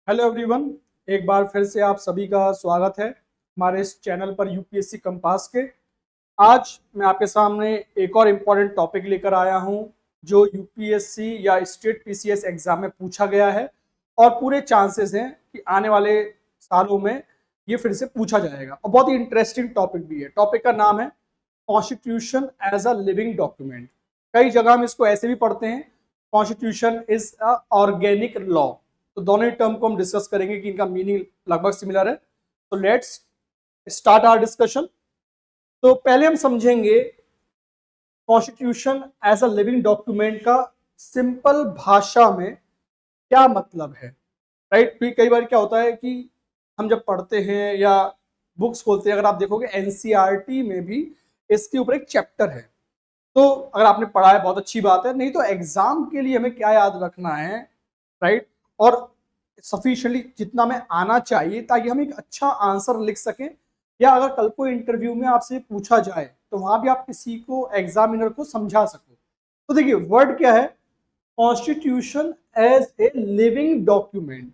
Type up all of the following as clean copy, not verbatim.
Hello everyone. एक बार फिर से आप सभी का स्वागत है हमारे इस चैनल पर यूपीएससी कंपास के। आज मैं आपके सामने एक और इम्पॉर्टेंट टॉपिक लेकर आया हूं जो यूपीएससी या स्टेट पीसीएस एग्जाम में पूछा गया है और पूरे चांसेस हैं कि आने वाले सालों में ये फिर से पूछा जाएगा और बहुत ही इंटरेस्टिंग टॉपिक भी है। टॉपिक का नाम है constitution as a living document. कई जगह हम इसको ऐसे भी पढ़ते हैं, constitution is a organic law. तो दोनों ही टर्म को हम डिस्कस करेंगे कि इनका मीनिंग लगभग सिमिलर है। तो लेट्स स्टार्ट आवर डिस्कशन। तो पहले हम समझेंगे constitution as a living document का सिंपल भाषा में क्या मतलब है। राइट, कई बार क्या होता है कि हम जब पढ़ते हैं या बुक्स खोलते हैं, अगर आप देखोगे एनसीईआरटी में भी इसके ऊपर एक चैप्टर है। तो अगर आपने पढ़ा है बहुत अच्छी बात है, नहीं तो एग्जाम के लिए हमें क्या याद रखना है, राइट, और सफिशिएंटली जितना में आना चाहिए ताकि हम एक अच्छा आंसर लिख सकें, या अगर कल को इंटरव्यू में आपसे पूछा जाए तो वहां भी आप किसी को एग्जामिनर को समझा सको। तो देखिए वर्ड क्या है, constitution as a living document.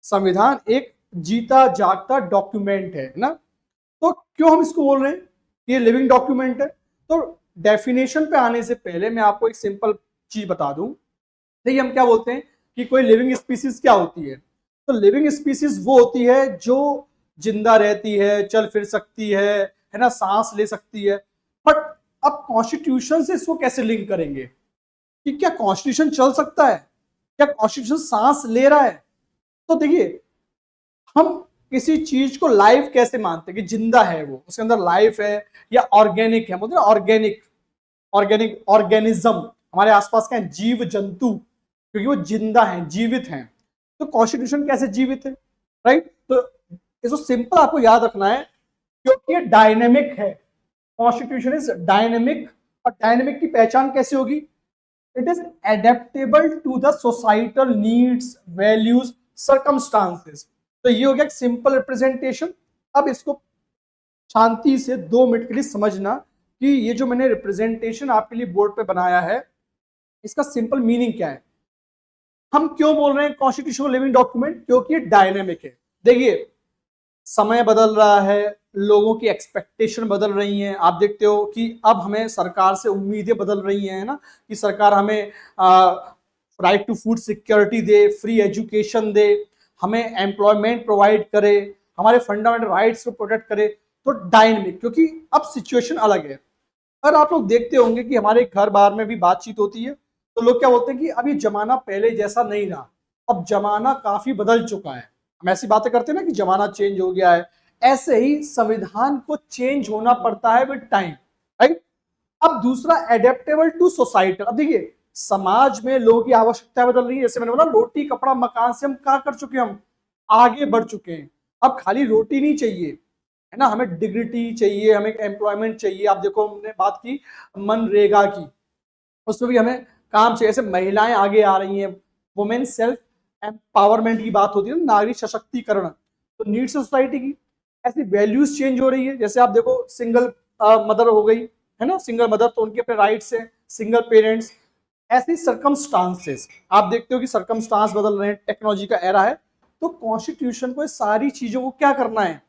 संविधान एक जीता जागता डॉक्यूमेंट है ना। तो क्यों हम इसको बोल रहे हैं कि ये लिविंग डॉक्यूमेंट है। तो डेफिनेशन पे आने से पहले मैं आपको एक सिंपल चीज बता दूं। देखिए हम क्या बोलते हैं कि कोई लिविंग स्पीसीज क्या होती है। तो लिविंग स्पीसीज वो होती है जो जिंदा रहती है, चल फिर सकती है ना, सांस ले सकती है। बट अब कॉन्स्टिट्यूशन से इसको कैसे लिंक करेंगे कि क्या कॉन्स्टिट्यूशन चल सकता है, क्या कॉन्स्टिट्यूशन सांस ले रहा है। तो देखिए हम किसी चीज को लाइफ कैसे मानते हैं कि जिंदा है, वो उसके अंदर लाइफ है या ऑर्गेनिक है। मतलब ऑर्गेनिक, ऑर्गेनिक ऑर्गेनिज्म हमारे आसपास का है, जीव जंतु, क्योंकि वो जिंदा हैं, जीवित हैं। तो कॉन्स्टिट्यूशन कैसे जीवित है, राइट। तो इसको सिंपल आपको याद रखना है क्योंकि ये डायनेमिक है। Constitution is dynamic. और डायनेमिक की पहचान कैसे होगी, it is adaptable to the societal needs, values, circumstances. तो ये हो गया एक सिंपल रिप्रेजेंटेशन। अब इसको शांति से 2 मिनट के लिए समझना कि ये जो मैंने रिप्रेजेंटेशन आपके लिए बोर्ड पे बनाया है इसका सिंपल मीनिंग क्या है। हम क्यों बोल रहे हैं कॉन्स्टिट्यूशन लिविंग डॉक्यूमेंट, क्योंकि ये डायनेमिक है। देखिए समय बदल रहा है, लोगों की एक्सपेक्टेशन बदल रही हैं। आप देखते हो कि अब हमें सरकार से उम्मीदें बदल रही हैं ना, कि सरकार हमें राइट टू फूड सिक्योरिटी दे, फ्री एजुकेशन दे, हमें एम्प्लॉयमेंट प्रोवाइड करे, हमारे फंडामेंटल राइट्स को प्रोटेक्ट करे। तो डायनेमिक, क्योंकि अब सिचुएशन अलग है। और आप लोग देखते होंगे कि हमारे घर बार में भी बातचीत होती है तो लोग क्या बोलते हैं कि अब ये जमाना पहले जैसा नहीं रहा, अब जमाना काफी बदल चुका है। हम ऐसी बातें करते हैं ना कि जमाना चेंज हो गया है। ऐसे ही संविधान को चेंज होना पड़ता है विद टाइम, राइट। अब दूसरा एडेप्टेबल टू सोसाइटी। अब देखिए समाज में लोगों की आवश्यकता बदल रही है। जैसे मैंने बोला रोटी कपड़ा मकान से हम क्या कर चुके हैं, हम आगे बढ़ चुके हैं। अब खाली रोटी नहीं चाहिए, है ना, हमें डिग्निटी चाहिए, हमें एम्प्लॉयमेंट चाहिए। आप देखो हमने बात की मनरेगा की, उसमें भी हमें काम चाहिए। ऐसे महिलाएं आगे आ रही हैं, वुमेन सेल्फ एम्पावरमेंट की बात होती है, नारी सशक्तिकरण। तो नीड्स सोसाइटी की ऐसी वैल्यूज चेंज हो रही है। जैसे आप देखो सिंगल मदर हो गई, है ना, सिंगल मदर, तो उनके अपने राइट्स हैं, सिंगल पेरेंट्स। ऐसी सरकमस्टांसेस आप देखते हो कि सरकमस्टांस बदल रहे हैं, टेक्नोलॉजी का एरा है। तो कॉन्स्टिट्यूशन को सारी चीजों को क्या करना है,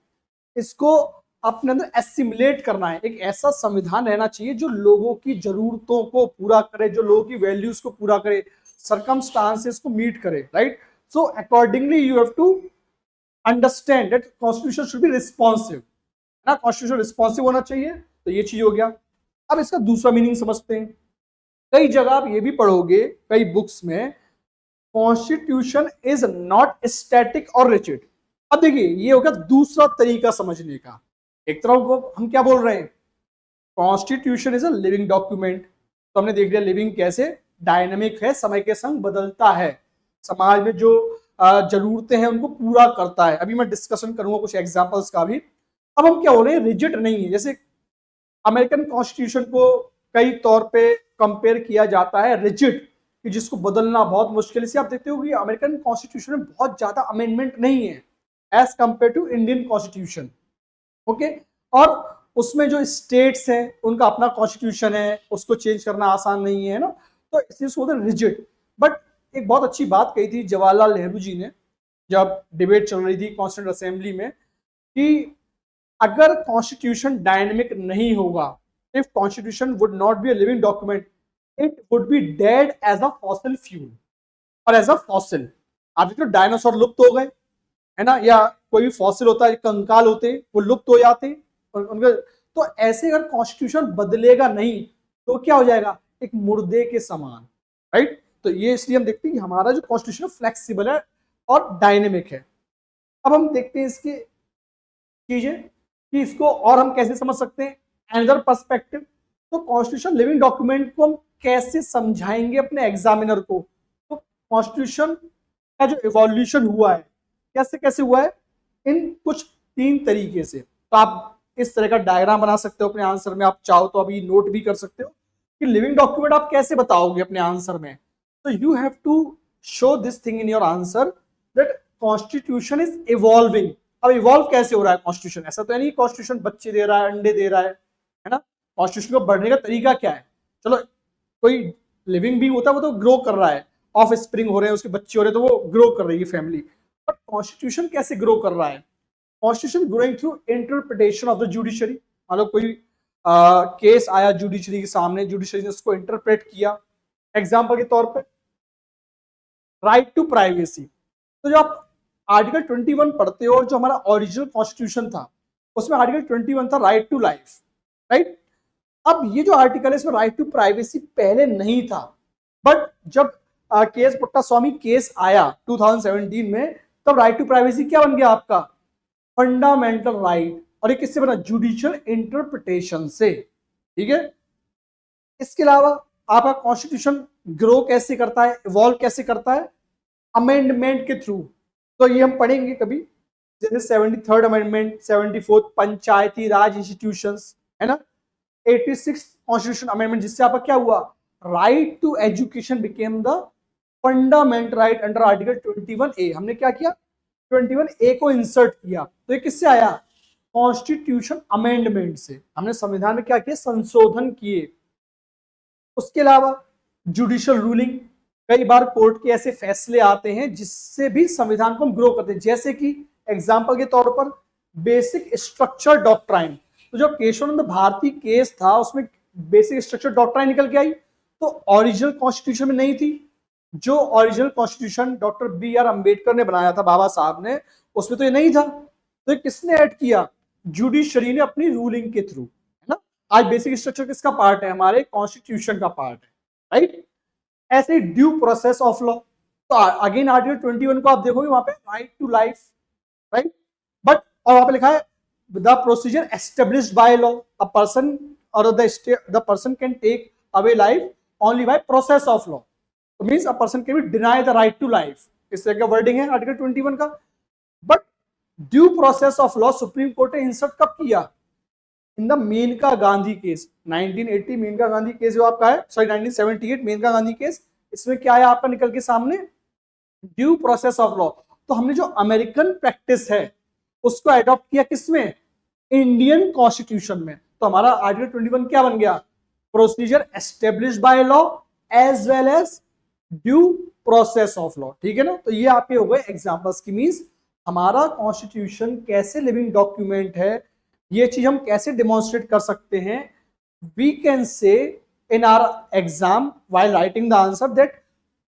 इसको अपने अंदर एसिमुलेट करना है। एक ऐसा संविधान रहना चाहिए जो लोगों की जरूरतों को पूरा करे, जो लोगों की वैल्यूज को पूरा करे, सरकमस्टांसेस को मीट करे, right. So accordingly you have to understand that constitution should be responsive ना, कॉन्स्टिट्यूशन रिस्पॉन्सिव होना चाहिए। तो ये चीज हो गया। अब इसका दूसरा मीनिंग समझते हैं। कई जगह आप ये भी पढ़ोगे कई बुक्स में, कॉन्स्टिट्यूशन इज नॉट स्टैटिक और रिजिड। अब देखिए ये होगा दूसरा तरीका समझने का। एक तरफ हम क्या बोल रहे हैं, constitution is a living document. तो हमने देख लिया लिविंग कैसे, डायनेमिक है, समय के संग बदलता है, समाज में जो जरूरतें हैं उनको पूरा करता है। अभी मैं डिस्कशन करूंगा कुछ एग्जांपल्स का भी। अब हम क्या हो रहे हैं, रिजिड नहीं है। जैसे अमेरिकन कॉन्स्टिट्यूशन को कई तौर पे कंपेयर किया जाता है रिजिड, कि जिसको बदलना बहुत मुश्किल है। आप देखते हो कि अमेरिकन कॉन्स्टिट्यूशन में बहुत ज्यादा अमेंडमेंट नहीं है as compare to Indian constitution, okay. और उसमें जो स्टेट्स हैं उनका अपना कॉन्स्टिट्यूशन है, उसको चेंज करना आसान नहीं है ना। तो इसलिए उसको बोलते हैं रिजिड। बट एक बहुत अच्छी बात कही थी जवाहरलाल नेहरू जी ने, जब डिबेट चल रही थी कॉन्स्टिट्यूंट असेंबली में कि अगर कॉन्स्टिट्यूशन डायनेमिक नहीं होगा, if constitution would not be a living document, it would be dead as a fossil fuel और एज अ फॉसिल। आप देखो डायनासोर लुप्त हो गए, है ना, या कोई भी फॉसिल होता है, कंकाल होते, वो लुप्त हो जाते और उनका, तो ऐसे अगर कॉन्स्टिट्यूशन बदलेगा नहीं तो क्या हो जाएगा, एक मुर्दे के समान, राइट। तो ये इसलिए हम देखते हैं कि हमारा जो कॉन्स्टिट्यूशन फ्लेक्सिबल है और डायनेमिक है। अब हम देखते हैं इसके चीजें कि इसको और हम कैसे समझ सकते हैं अनदर पर्सपेक्टिव। तो कॉन्स्टिट्यूशन लिविंग डॉक्यूमेंट को हम कैसे समझाएंगे अपने एग्जामिनर को। तो कॉन्स्टिट्यूशन का जो इवोल्यूशन हुआ है कैसे कैसे हुआ है, इन कुछ 3 तरीके से। तो आप इस तरह का डायग्राम बना सकते हो अपने आंसर में, आप चाहो तो अभी नोट भी कर सकते हो कि लिविंग डॉक्यूमेंट आप कैसे बताओगे अपने आंसर में। तो you have to show this thing in your answer that constitution is evolving. अब इवॉल्व कैसे हो रहा है कॉन्स्टिट्यूशन, ऐसा तो नहीं कॉन्स्टिट्यूशन बच्चे दे रहा है, अंडे दे रहा है ना। कॉन्स्टिट्यूशन को बढ़ने का तरीका क्या है, चलो कोई लिविंग बीइंग होता है वो तो ग्रो कर रहा है, ऑफ स्प्रिंग हो रहे हैं, उसके बच्चे हो रहे हैं, तो वो ग्रो कर रही है फैमिली। बट कॉन्स्टिट्यूशन कैसे ग्रो कर रहा है, constitution growing through interpretation of the judiciary. मतलब कोई केस आया जुडिशरी के सामने, जुडिशरी ने उसको इंटरप्रेट किया। एग्जाम्पल के तौर पर राइट टू प्राइवेसी। तो जो आप आर्टिकल 21 पढ़ते हो और जो हमारा ओरिजिनल कॉन्स्टिट्यूशन था उसमें आर्टिकल 21 था राइट टू लाइफ, राइट। अब ये जो आर्टिकल है इसमें राइट टू प्राइवेसी पहले नहीं था, बट जब केएस पुट्टास्वामी केस आया 2017 में, तब राइट टू प्राइवेसी क्या बन गया आपका, फंडामेंटल राइट। और ये किससे बना, जुडिशियल इंटरप्रिटेशन से, ठीक है। इसके अलावा आपका कॉन्स्टिट्यूशन ग्रो कैसे करता है, इवॉल्व कैसे करता है, अमेंडमेंट के थ्रू। तो ये हम पढ़ेंगे कभी, जैसे 73rd अमेंडमेंट, 74th पंचायती राज इंस्टीट्यूशंस, है ना, 86th कॉन्स्टिट्यूशन अमेंडमेंट, जिससे आपका क्या हुआ, right to education became the fundamental right under article 21A। हमने क्या किया, 21A को इंसर्ट किया। तो ये किससे आया, कॉन्स्टिट्यूशन अमेंडमेंट से। हमने संविधान में क्या किया, संशोधन किए। उसके अलावा जुडिशियल रूलिंग, कई बार कोर्ट के ऐसे फैसले आते हैं जिससे भी संविधान को हम ग्रो करते हैं, जैसे कि एग्जांपल के तौर पर बेसिक स्ट्रक्चर डॉक्ट्राइन। तो जो केशवानंद भारती केस था उसमें बेसिक स्ट्रक्चर डॉक्ट्राइन निकल के आई, तो ओरिजिनल कॉन्स्टिट्यूशन में नहीं थी। जो original constitution doctor B.R. Ambedkar ने बनाया था, बाबा साहब ने, उसमें तो ये नहीं था। तो ये किसने ऐड किया, जुडिशरी ने अपनी रूलिंग के थ्रू, है ना। आज बेसिक स्ट्रक्चर किसका पार्ट है, हमारे कॉन्स्टिट्यूशन का पार्ट है, राइट। ऐसे ड्यू प्रोसेस ऑफ लॉ, तो अगेन आर्टिकल 21 को आप देखोगे वहां पे right to life, right. But और वहां पे लिखा है the procedure established by law, a person और the person can take away life only by process of law. तो means a person can be deny the right to life, इस तरह का वर्डिंग है आर्टिकल 21 का। But due process of law supreme court ने insert कब किया, in the Menaka Gandhi case, 1980 Menaka Gandhi case जो आपका है, सॉरी 1978 मेनका गांधी केस। इसमें क्या है आपका निकल के सामने, ड्यू प्रोसेस ऑफ लॉ। तो हमने जो अमेरिकन प्रैक्टिस है उसको अडॉप्ट किया किसमें, इंडियन कॉन्स्टिट्यूशन में। तो हमारा आर्टिकल 21 क्या बन गया, procedure established by law as well as due process of law, ठीक है ना। तो ये आपके हो गए एग्जांपल्स की, मींस हमारा कॉन्स्टिट्यूशन कैसे लिविंग डॉक्यूमेंट है, ये चीज हम कैसे डिमॉन्स्ट्रेट कर सकते हैं। We can say in our exam while writing the answer that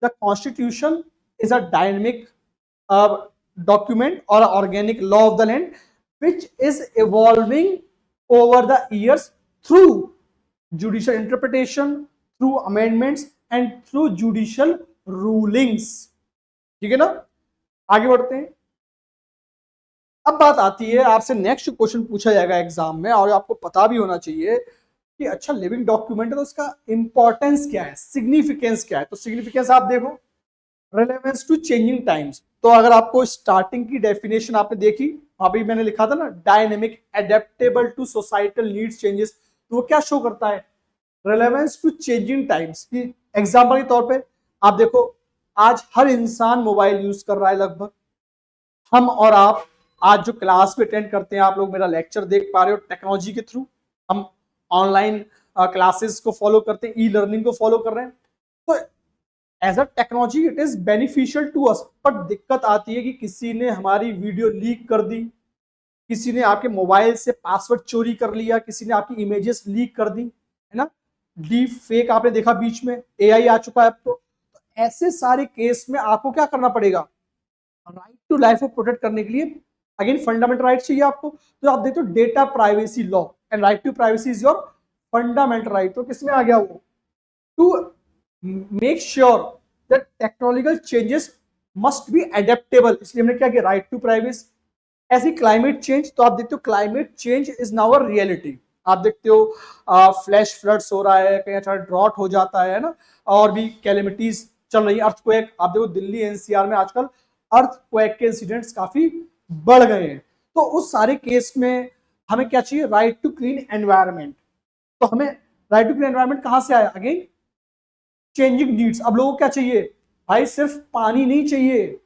the constitution is a dynamic document or organic law of the land which is evolving over the years through judicial interpretation, through amendments and through judicial rulings, ठीक है ना। आगे बढ़ते हैं। अब बात आती है, आपसे नेक्स्ट क्वेश्चन पूछा जाएगा एग्जाम में और आपको पता भी होना चाहिए कि अच्छा लिविंग डॉक्यूमेंट है तो उसका इंपॉर्टेंस क्या है, सिग्निफिकेंस क्या है। तो सिग्निफिकेंस आप देखो, रेलेवेंस टू चेंजिंग टाइम्स। तो अगर आपको स्टार्टिंग की डेफिनेशन आपने देखी, अभी मैंने लिखा था ना, dynamic adaptable to societal needs changes, तो वो क्या शो करता है, रेलेवेंस टू चेंजिंग टाइम्स की। एग्जाम्पल के तौर पे आप देखो, आज हर इंसान मोबाइल यूज कर रहा है लगभग। हम और आप आज जो क्लास में अटेंड करते हैं, आप लोग मेरा लेक्चर देख पा रहे हो टेक्नोलॉजी के थ्रू, हम ऑनलाइन क्लासेस को फॉलो करते हैं, ई लर्निंग को फॉलो कर रहे हैं। तो as a technology it is beneficial to us, पर दिक्कत आती है कि किसी ने हमारी वीडियो लीक कर दी, किसी ने आपके मोबाइल से पासवर्ड चोरी कर लिया, किसी ने आपकी इमेजेस लीक कर दी, है ना, डीप फेक आपने देखा, बीच में एआई आ चुका है अब तो ऐसे सारे केस में आपको क्या करना पड़ेगा, राइट टू लाइफ को प्रोटेक्ट करने के लिए अगेन फंडामेंटल राइट चाहिए आपको। तो आप देखते हो data privacy law and right to privacy is your fundamental right. तो किसमें आ गया वो, to make sure that technological changes must be adaptable, इसलिए हमने क्या किया, राइट टू प्राइवेसी। ऐसी क्लाइमेट चेंज, तो आप देखते हो climate change is now a reality. आप देखते हो फ्लैश फ्लड्स हो रहा है, कहीं अच्छा ड्रॉट हो जाता है ना, और भी कैलेमिटीज चल रही है, अर्थक्वेक। आप देखो दिल्ली एनसीआर में आजकल अर्थक्वेक के इंसिडेंट्स काफी बढ़ गए हैं। तो उस सारे केस में हमें क्या चाहिए, राइट टू क्लीन एनवायरमेंट। तो हमें राइट टू क्लीन एनवायरमेंट कहां से आया, अगेन चेंजिंग नीड्स। अब लोगों को क्या चाहिए भाई, सिर्फ पानी नहीं चाहिए,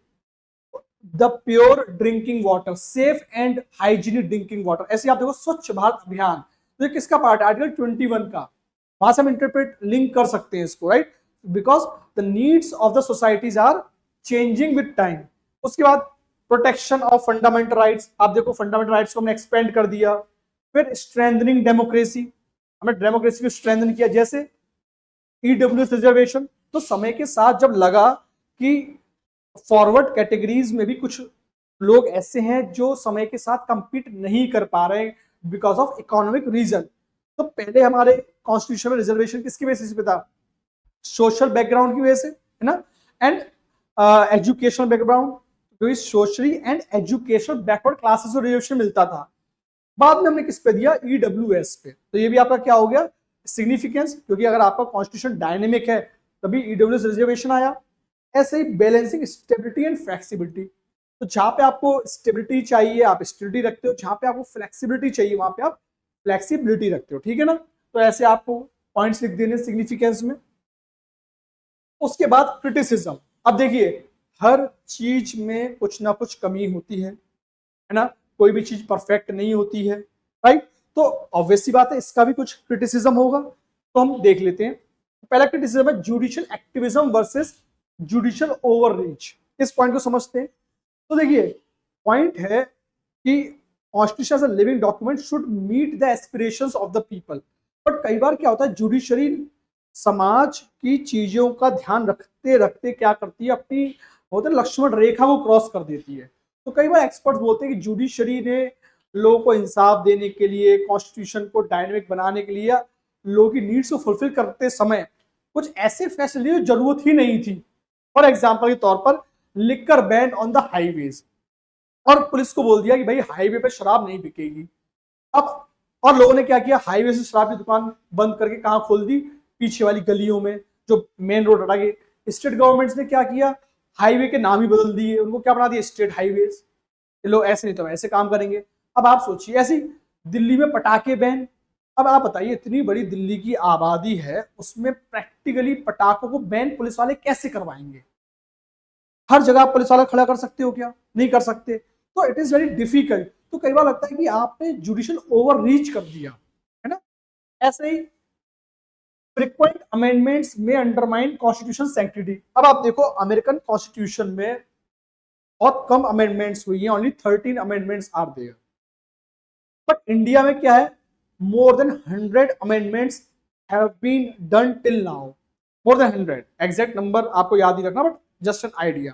the pure drinking water, safe and hygienic drinking water. ऐसे आप देखो स्वच्छ भारत अभियान, तो ये किसका पार्ट है, आर्टिकल 21 का। वहां से हम इंटरप्रेट लिंक कर सकते हैं इसको, right, because the needs of the societies are changing with time. उसके बाद प्रोटेक्शन ऑफ फंडामेंटल राइट्स, आप देखो फंडामेंटल राइट्स को हमने एक्सपेंड कर दिया। फिर स्ट्रेंथनिंग डेमोक्रेसी, हमने डेमोक्रेसी को स्ट्रेंथन किया, जैसे ईडब्ल्यूएस रिजर्वेशन। तो समय के साथ जब लगा कि फॉरवर्ड कैटेगरीज में भी कुछ लोग ऐसे हैं जो समय के साथ compete नहीं कर पा रहे हैं बिकॉज ऑफ इकोनॉमिक रीजन, तो पहले हमारे कॉन्स्टिट्यूशन में रिजर्वेशन किसकी बेसिस पे था, सोशल बैकग्राउंड की वजह से, है ना, एंड एजुकेशनल बैकग्राउंड, क्योंकि socially and educational backward classes को रिजर्वेशन मिलता था। बाद में हमने किस पे दिया, ईडब्ल्यूएस पे। तो ये भी आपका क्या हो गया, सिग्निफिकेंस, क्योंकि अगर आपका कॉन्स्टिट्यूशन डायनेमिक है तभी ईडब्ल्यूएस रिजर्वेशन आया। ऐसे ही बैलेंसिंग स्टेबिलिटी एंड फ्लेक्सिबिलिटी, तो जहां पे आपको स्टेबिलिटी चाहिए आप स्टेबिलिटी रखते हो, जहां पे आपको फ्लेक्सिबिलिटी चाहिए वहां पे आप फ्लेक्सिबिलिटी रखते हो, ठीक है ना। तो ऐसे आपको पॉइंट्स लिख देने सिग्निफिकेंस में। उसके बाद क्रिटिसिज्म, अब देखिए हर चीज में कुछ ना कुछ कमी होती है ना, कोई भी चीज परफेक्ट नहीं होती है, राइट। तो ऑब्वियस सी बात है इसका भी कुछ क्रिटिसिज्म होगा, तो हम देख लेते हैं। पहला क्रिटिसिज्म है judicial activism versus judicial overreach. इस पॉइंट को समझते हैं। तो देखिए पॉइंट है कि constitution as a living document should meet the aspirations of the people, but कई बार क्या होता है, जुडिशरी समाज की चीजों का ध्यान रखते रखते क्या करती है, अपनी होता है लक्ष्मण रेखा को क्रॉस कर देती है। तो कई बार एक्सपर्ट बोलते हैं कि जुडिशरी ने लोगों को इंसाफ देने के लिए, कॉन्स्टिट्यूशन को डायनेमिक बनाने के लिए, लोगों की नीड्स को फुलफिल करते समय कुछ ऐसे फैसले लिए जरूरत ही नहीं थी। फॉर एग्जाम्पल के तौर पर liquor ban on the highways, और पुलिस को बोल दिया कि भाई हाईवे पे शराब नहीं बिकेगी। अब और लोगों ने क्या किया, हाईवे से शराब की दुकान बंद करके कहां खोल दी, पीछे वाली गलियों में, जो मेन रोड हटा के। स्टेट गवर्नमेंट्स ने क्या किया, हाईवे के नाम ही बदल दिए, उनको क्या बना दिया, स्टेट हाईवेज। लोग ऐसे नहीं तो ऐसे काम करेंगे। अब आप सोचिए ऐसी दिल्ली में पटाखे बैन। अब आप बताइए इतनी बड़ी दिल्ली की आबादी है, उसमें प्रैक्टिकली पटाखों को बैन पुलिस वाले कैसे करवाएंगे। हर जगह पुलिस वाला खड़ा कर सकते हो क्या, नहीं कर सकते। तो इट इज वेरी डिफिकल्ट। तो कई बार लगता है कि आपने जुडिशियल ओवर रीच कर दिया, है ना। ऐसे ही फ्रीक्वेंट अमेंडमेंट्स में अंडरमाइन कॉन्स्टिट्यूशन सैंक्टिटी। अब आप देखो अमेरिकन कॉन्स्टिट्यूशन में बहुत कम अमेंडमेंट्स हुई हैं, only 13 amendments are there. But India में क्या है, more than 100 amendments have been done till now. More than 100, exact number आपको याद नहीं रखना, बट जस्ट एन आइडिया।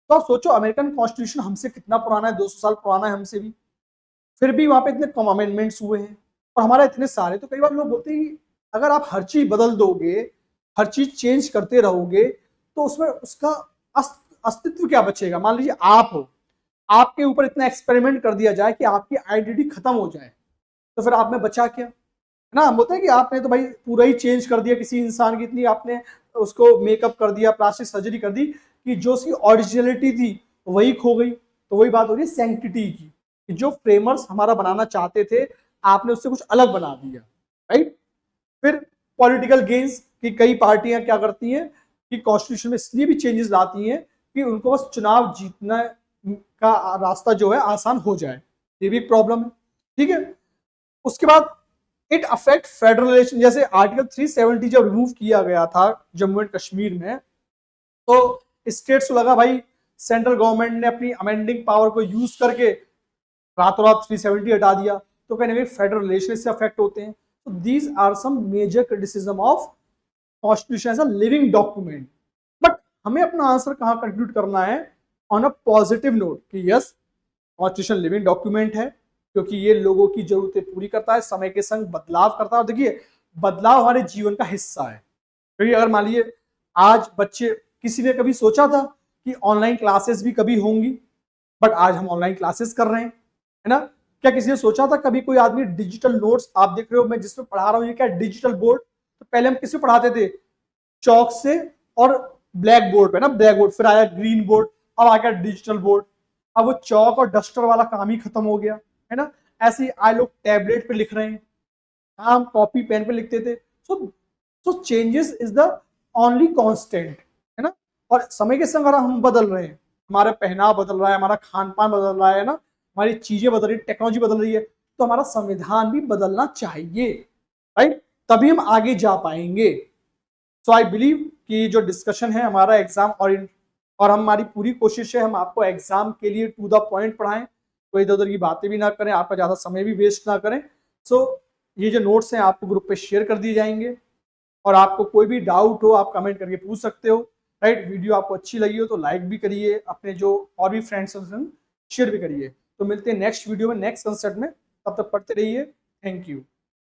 तो आप सोचो अमेरिकन कॉन्स्टिट्यूशन हमसे कितना पुराना है, 200 साल पुराना है हमसे भी, फिर भी वहां पे इतने कम अमेंडमेंट्स हुए हैं और हमारा इतने सारे। तो कई बार लोग बोलते हैं कि अगर आप हर चीज बदल दोगे, हर चीज चेंज करते रहोगे, तो उसमें उसका अस्तित्व क्या बचेगा। मान लीजिए आप हो, आपके ऊपर इतना एक्सपेरिमेंट कर दिया जाए कि आपकी आइडेंटिटी खत्म हो जाए, तो फिर आप में बचा क्या, है ना। हम बोलते हैं कि आपने तो भाई पूरा ही चेंज कर दिया किसी इंसान की, इतनी आपने उसको मेकअप कर दिया, प्लास्टिक सर्जरी कर दी कि जो उसकी ओरिजिनलिटी थी वही खो गई। तो वही बात हो रही है सैंक्टिटी की, कि जो फ्रेमर्स हमारा बनाना चाहते थे आपने उससे कुछ अलग बना दिया, राइट। फिर पॉलिटिकल गेन्स की कई पार्टियां क्या करती हैं कि कॉन्स्टिट्यूशन में इसलिए भी चेंजेस लाती हैं कि उनको बस चुनाव जीतना का रास्ता जो है आसान हो जाए। ये भी एक प्रॉब्लम है, ठीक है। उसके बाद इट अफेक्ट फेडरल रिलेशन, जैसे आर्टिकल 370 जब रिमूव किया गया था जम्मू एंड कश्मीर में, तो स्टेट्स को लगा भाई सेंट्रल गवर्नमेंट ने अपनी अमेंडिंग पावर को यूज करके रातों रात 370 हटा दिया, तो कहीं ना कहीं फेडरल रिलेशन से अफेक्ट होते हैं। तो these are some major criticism of constitution as a living document. But हमें अपना आंसर कहां कंक्लूड करना है, ऑन अ पॉजिटिव नोट कि यस कॉन्स्टिट्यूशन लिविंग डॉक्यूमेंट है, क्योंकि ये लोगों की जरूरतें पूरी करता है, समय के संग बदलाव करता है। और देखिए बदलाव हमारे जीवन का हिस्सा है, क्योंकि अगर मान लीजिए आज बच्चे, किसी ने कभी सोचा था कि ऑनलाइन क्लासेस भी कभी होंगी, बट आज हम ऑनलाइन क्लासेस कर रहे हैं, है ना। क्या किसी ने सोचा था कभी कोई आदमी डिजिटल नोट्स, आप देख रहे हो मैं जिसमें पढ़ा रहा हूँ ये क्या डिजिटल बोर्ड, तो पहले हम किसमें पढ़ाते थे, चौक से और ब्लैक बोर्ड पे ना, ब्लैक बोर्ड, फिर आया ग्रीन बोर्ड, अब आ गया डिजिटल बोर्ड। अब वो चौक और डस्टर वाला काम ही खत्म हो गया, है ना। ऐसे ही आज लोग टैबलेट पे लिख रहे हैं, हम कॉपी पेन पे लिखते थे। So changes is the only constant, है ना। और समय के संग हम बदल रहे हैं, हमारा पहनाव बदल रहा है, हमारा खान पान बदल रहा है ना, हमारी चीजें बदल रही है, टेक्नोलॉजी बदल रही है, तो हमारा संविधान भी बदलना चाहिए, राइट, तभी हम आगे जा पाएंगे। सो आई बिलीव कि जो डिस्कशन है हमारा एग्जाम और हमारी पूरी कोशिश है हम आपको एग्जाम के लिए टू द पॉइंट पढ़ाएं, कोई इधर उधर की बातें भी ना करें, आपका ज्यादा समय भी वेस्ट ना करें। सो ये जो नोट्स हैं आपको ग्रुप पे शेयर कर दिए जाएंगे, और आपको कोई भी डाउट हो आप कमेंट करके पूछ सकते हो, राइट। वीडियो आपको अच्छी लगी हो तो लाइक भी करिए, अपने जो और भी फ्रेंड्स हैं शेयर भी करिए। तो मिलते हैं नेक्स्ट वीडियो में, नेक्स्ट कंसेप्ट में, तब तक पढ़ते रहिए। Thank you.